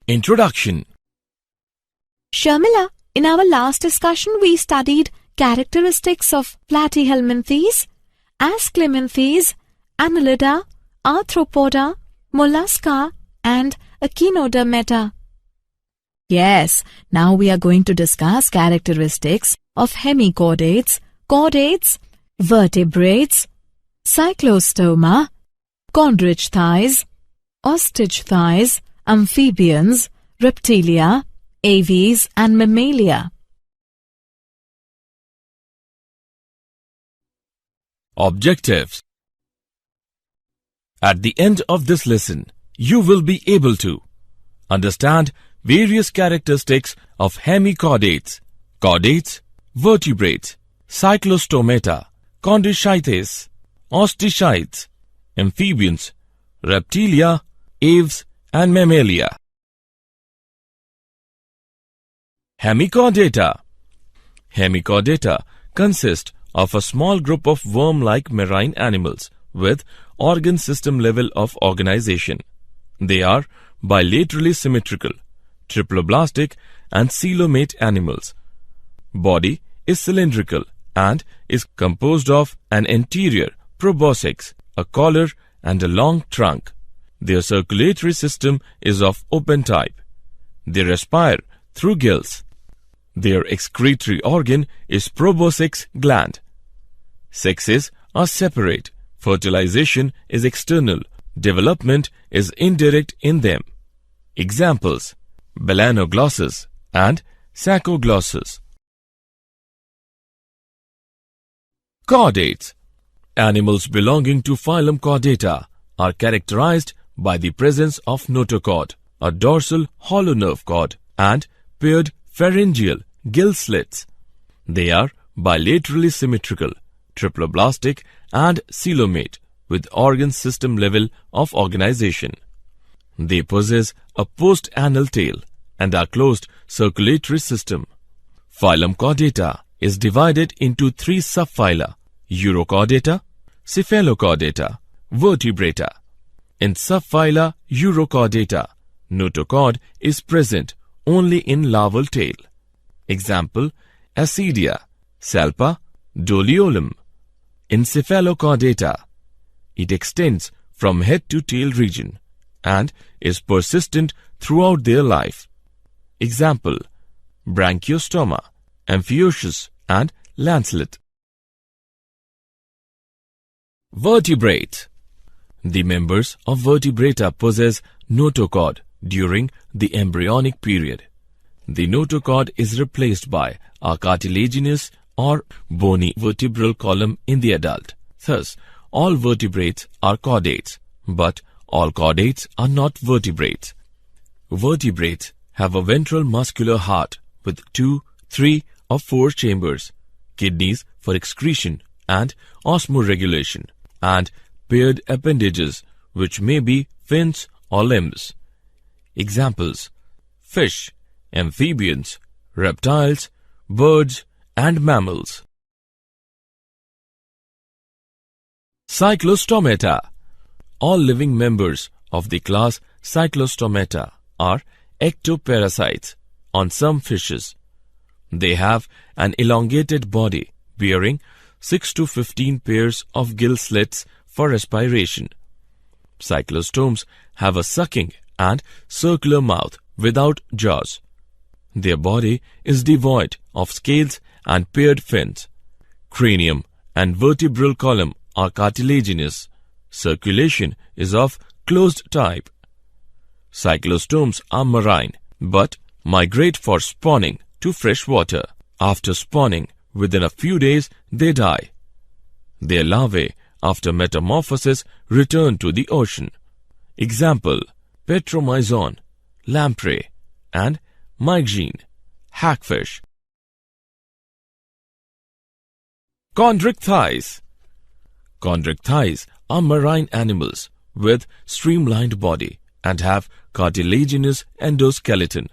Introduction. Sharmila, in our last discussion we studied characteristics of platyhelminthes, ascleminthes, annelida, arthropoda, mollusca and echinodermata. Yes, now we are going to discuss characteristics of hemichordates, chordates, vertebrates, cyclostoma, chondric thighs, ostrich thighs, amphibians, reptilia, aves and mammalia. Objectives. At the end of this lesson, you will be able to understand various characteristics of hemichordates, chordates, vertebrates, cyclostomata, chondrichthyes, ostrichids, amphibians, reptilia, aves and mammalia. Hemichordata. Hemichordata consist of a small group of worm-like marine animals with organ system level of organization. They are bilaterally symmetrical, triploblastic and coelomate animals. Body is cylindrical and is composed of an anterior proboscis, a collar and a long trunk. Their circulatory system is of open type. They respire through gills. Their excretory organ is proboscis gland. Sexes are separate. Fertilization is external. Development is indirect in them. Examples: balanoglossus and saccoglossus. Chordates. Animals belonging to phylum Chordata are characterized by the presence of notochord, a dorsal hollow nerve cord, and paired pharyngeal gill slits. They are bilaterally symmetrical, triploblastic and coelomate with organ system level of organization. They possess a post-anal tail and are closed circulatory system. Phylum Chordata is divided into three subphyla: Urochordata, Cephalochordata, Vertebrata. In subphyla Urochordata, notochord is present only in larval tail. Example: Ascidia, Salpa, Doliolum. In Cephalochordata, it extends from head to tail region and is persistent throughout their life. Example: Branchiostoma, Amphibians and Lancelet. Vertebrate. The members of vertebrata possess notochord during the embryonic period. The notochord is replaced by a cartilaginous or bony vertebral column in the adult. Thus, all vertebrates are chordates, but all chordates are not vertebrates. Vertebrates have a ventral muscular heart with 2, 3 or 4 chambers, kidneys for excretion and osmoregulation, and paired appendages which may be fins or limbs. Examples: fish, amphibians, reptiles, birds and mammals. Cyclostomata. All living members of the class Cyclostomata are ectoparasites on some fishes. They have an elongated body bearing 6 to 15 pairs of gill slits for respiration. Cyclostomes have a sucking and circular mouth without jaws. Their body is devoid of scales and paired fins. Cranium and vertebral column are cartilaginous. Circulation is of closed type. Cyclostomes are marine but migrate for spawning to fresh water. After spawning, within a few days they die. Their larvae, after metamorphosis, return to the ocean. Example: Petromyzon, lamprey, and mygene, hagfish. Chondric thighs. Chondric thighs are marine animals with streamlined body and have cartilaginous endoskeleton.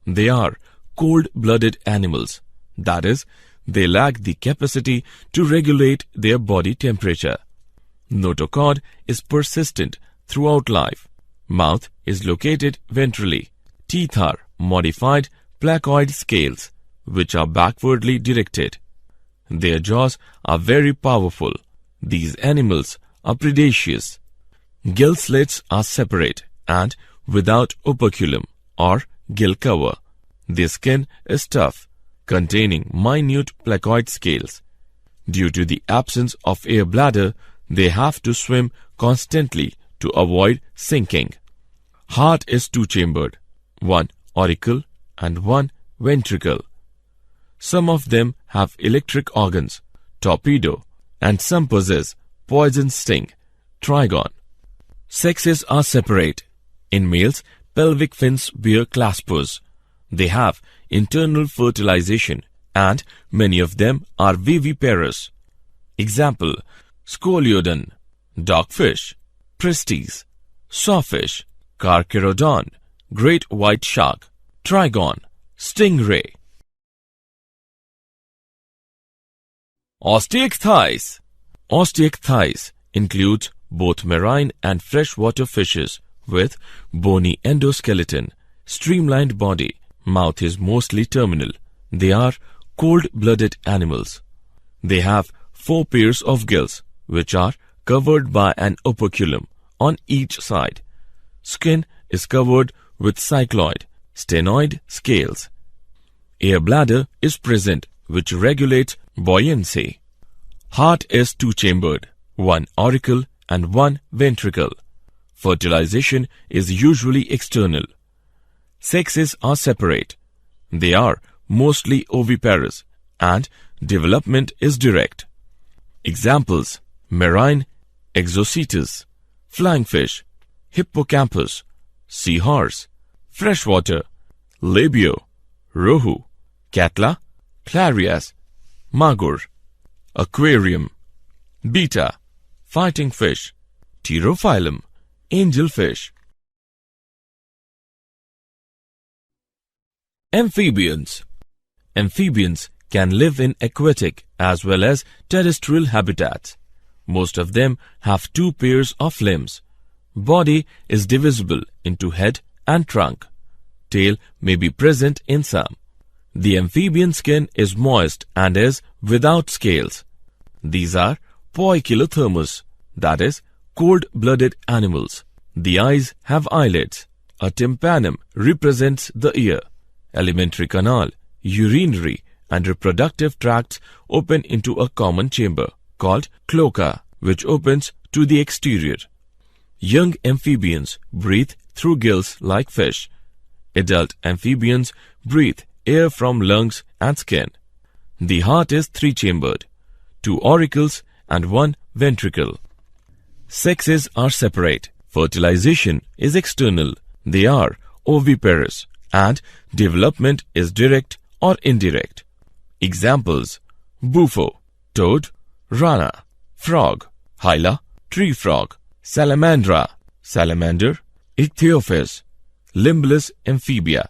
They are cold-blooded animals, that is, they lack the capacity to regulate their body temperature. Notochord is persistent throughout life. Mouth is located ventrally. teeth are modified placoid scales, which are backwardly directed. Their jaws are very powerful. These animals are predaceous. Gill slits are separate and without operculum or gill cover. Their skin is tough, containing minute placoid scales. Due to the absence of air bladder, they have to swim constantly to avoid sinking. Heart is two-chambered, one auricle and one ventricle. Some of them have electric organs, torpedo, and some possess poison sting, trigon. Sexes are separate. In males, pelvic fins bear claspers. They have internal fertilization and many of them are viviparous. Example, Scoliodon, dogfish, Pristis, sawfish, Carcharodon, great white shark, trigon, stingray. Osteic thighs. Osteic thighs includes both marine and freshwater fishes with bony endoskeleton, streamlined body. Mouth is mostly terminal. They are cold-blooded animals. They have 4 pairs of gills, which are covered by an operculum on each side. Skin is covered with cycloid, stenoid scales. Air bladder is present, which regulates buoyancy. Heart is two-chambered, one auricle and one ventricle. Fertilization is usually external. Sexes are separate. They are mostly oviparous and development is direct. Examples, marine, Exocetus, flying fish, hippocampus, seahorse, freshwater, labio, rohu, catla, clarias, magur, aquarium, beta, fighting fish, pterophyllum, angelfish. Amphibians. Amphibians can live in aquatic as well as terrestrial habitats. Most of them have 2 pairs of limbs. Body is divisible into head and trunk. Tail may be present in some. The amphibian skin is moist and is without scales. These are poikilothermous, that is, cold-blooded animals. The eyes have eyelids. A tympanum represents the ear. Alimentary canal, urinary and reproductive tracts open into a common chamber called cloaca, which opens to the exterior. Young amphibians breathe through gills like fish. Adult amphibians breathe air from lungs and skin. The heart is 3-chambered, 2 auricles and 1 ventricle. Sexes are separate. Fertilization is external. They are oviparous and development is direct or indirect. Examples, bufo, toad, rana, frog, hyla, tree frog, salamandra, salamander, ichthyophis, limbless amphibia.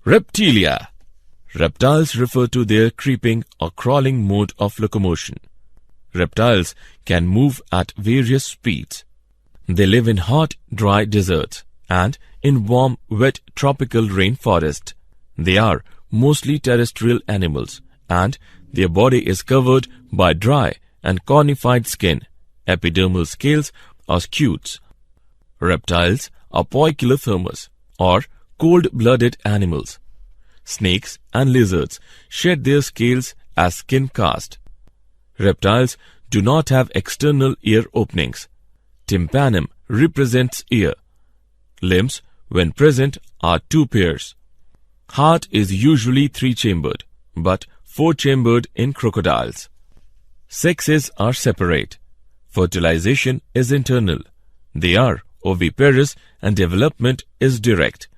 Reptilia. Reptiles refer to their creeping or crawling mode of locomotion. Reptiles can move at various speeds. They live in hot, dry deserts and in warm, wet tropical rainforest. They are mostly terrestrial animals and their body is covered by dry and cornified skin, epidermal scales or scutes. Reptiles are poikilothermous or cold-blooded animals. Snakes and lizards shed their scales as skin cast. Reptiles do not have external ear openings. Tympanum represents ear. Limbs, when present, are 2 pairs. Heart is usually 3-chambered, but 4-chambered in crocodiles. Sexes are separate. Fertilization is internal. They are oviparous and development is direct.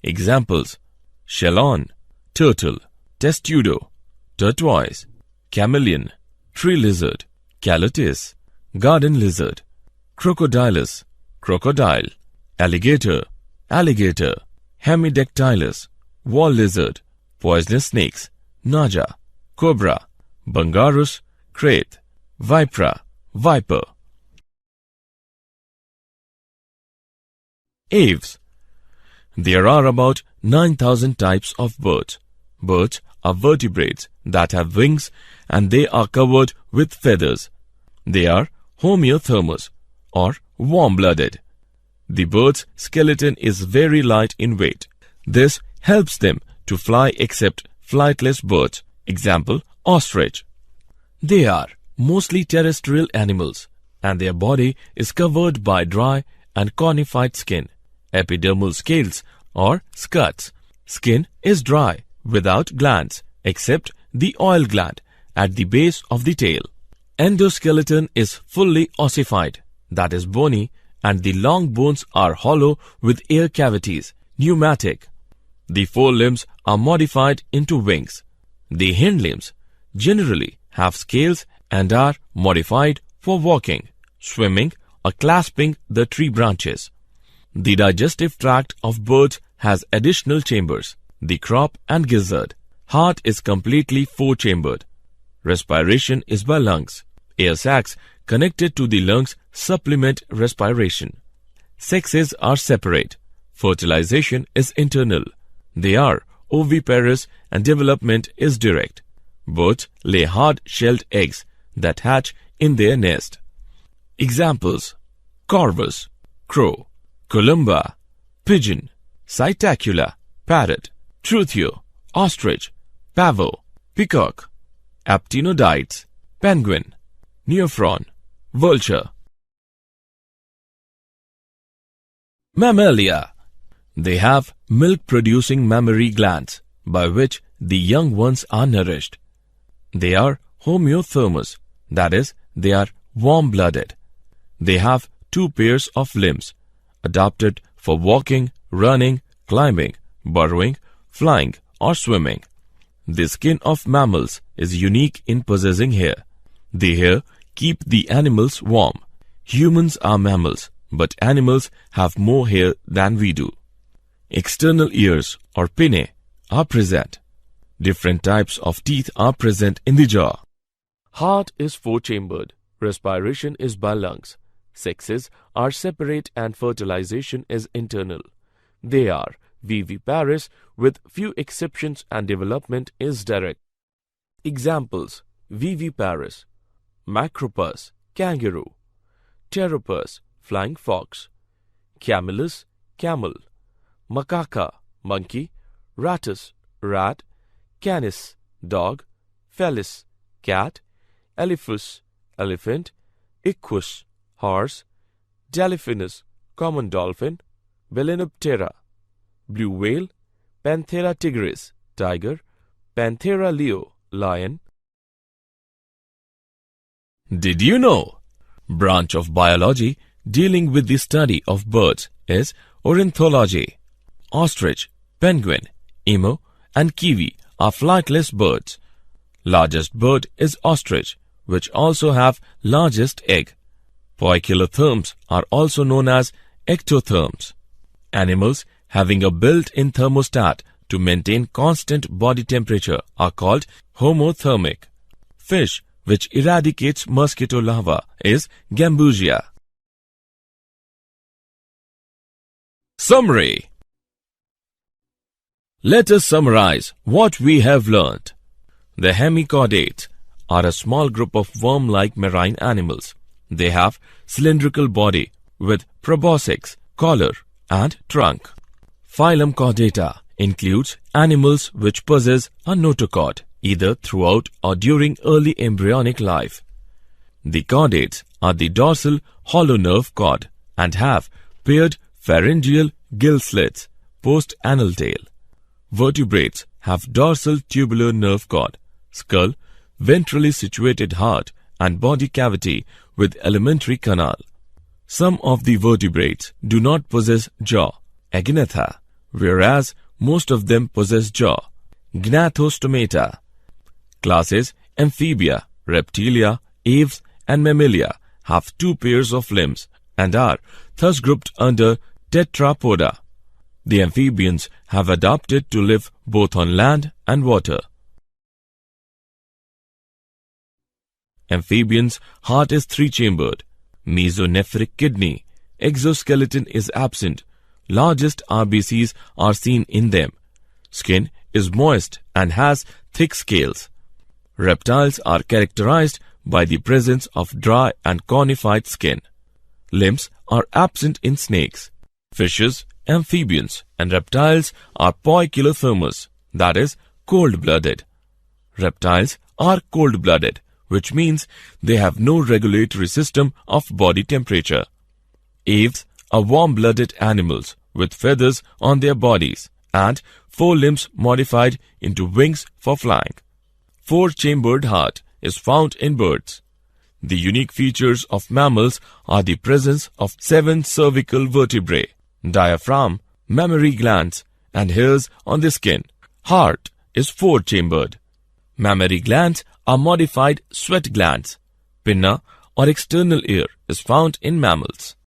Examples, chelon, turtle, testudo, tortoise, chameleon, tree lizard, calotes, garden lizard, crocodilus, crocodile, alligator, alligator, hemidactylus, wall lizard, poisonous snakes, naja, cobra, bungarus, crate, vipera, viper. Aves. There are about 9,000 types of birds. Birds are vertebrates that have wings and they are covered with feathers. They are homeothermous or warm-blooded. The bird's skeleton is very light in weight. This helps them to fly except flightless birds, example ostrich. They are mostly terrestrial animals and their body is covered by dry and cornified skin, epidermal scales or scuds. Skin is dry without glands except the oil gland at the base of the tail. Endoskeleton is fully ossified, that is bony, and the long bones are hollow with air cavities, pneumatic. The forelimbs are modified into wings. The hind limbs generally have scales and are modified for walking, swimming, or clasping the tree branches. The digestive tract of birds has additional chambers, the crop and gizzard. Heart is completely four-chambered. Respiration is by lungs. Air sacs connected to the lungs supplement respiration. Sexes are separate. Fertilization is internal. They are oviparous and development is direct. Birds lay hard-shelled eggs that hatch in their nest. Examples: corvus, crow; columba, pigeon; psittacula, parrot; truthio, ostrich; pavo, peacock; aptenodytes, penguin; neophron, vulture. Mammalia. They have milk-producing mammary glands by which the young ones are nourished. They are homeothermous, that is, they are warm-blooded. They have two pairs of limbs, adapted for walking, running, climbing, burrowing, flying, or swimming. The skin of mammals is unique in possessing hair. The hair keep the animals warm. Humans are mammals, but animals have more hair than we do. External ears or pinnae are present. Different types of teeth are present in the jaw. Heart is four-chambered. Respiration is by lungs. Sexes are separate and fertilization is internal. They are viviparous with few exceptions and development is direct. Examples: viviparous, macropus, kangaroo; pteropus, flying fox; camelus, camel; macaca, monkey; ratus, rat; canis, dog; felis, cat; elephus, elephant; equus, horse; delphinus, common dolphin; Balænoptera, blue whale; Panthera tigris, tiger; Panthera leo, lion. Did you know? Branch of biology dealing with the study of birds is ornithology. Ostrich, penguin, emu, and kiwi are flightless birds. Largest bird is ostrich, which also have largest egg. Poikilotherms are also known as ectotherms. Animals having a built-in thermostat to maintain constant body temperature are called homothermic. Fish which eradicates mosquito larvae is gambusia. Summary. Let us summarize what we have learnt. The hemichordates are a small group of worm-like marine animals. They have cylindrical body with proboscis, collar, and trunk. Phylum Chordata includes animals which possess a notochord, either throughout or during early embryonic life. The chordates are the dorsal hollow nerve cord and have paired pharyngeal gill slits, post-anal tail. Vertebrates have dorsal tubular nerve cord, skull, ventrally situated heart, and body cavity with alimentary canal. Some of the vertebrates do not possess jaw, agnatha, whereas most of them possess jaw, Gnathostomata. Classes Amphibia, Reptilia, Aves, and Mammalia have two pairs of limbs and are thus grouped under Tetrapoda. The amphibians have adapted to live both on land and water. Amphibians' heart is three-chambered. Mesonephric kidney. Exoskeleton is absent. largest RBCs are seen in them. Skin is moist and has thick scales. Reptiles are characterized by the presence of dry and conified skin. Limbs are absent in snakes. Fishes, amphibians, and reptiles are poikilothermous, that is, cold-blooded. Reptiles are cold-blooded, which means they have no regulatory system of body temperature. Aves are warm-blooded animals with feathers on their bodies and forelimbs modified into wings for flying. Four-chambered heart is found in birds. The unique features of mammals are the presence of 7 cervical vertebrae, diaphragm, mammary glands, and hairs on the skin. Heart is 4-chambered. Mammary glands are modified sweat glands. Pinna or external ear is found in mammals.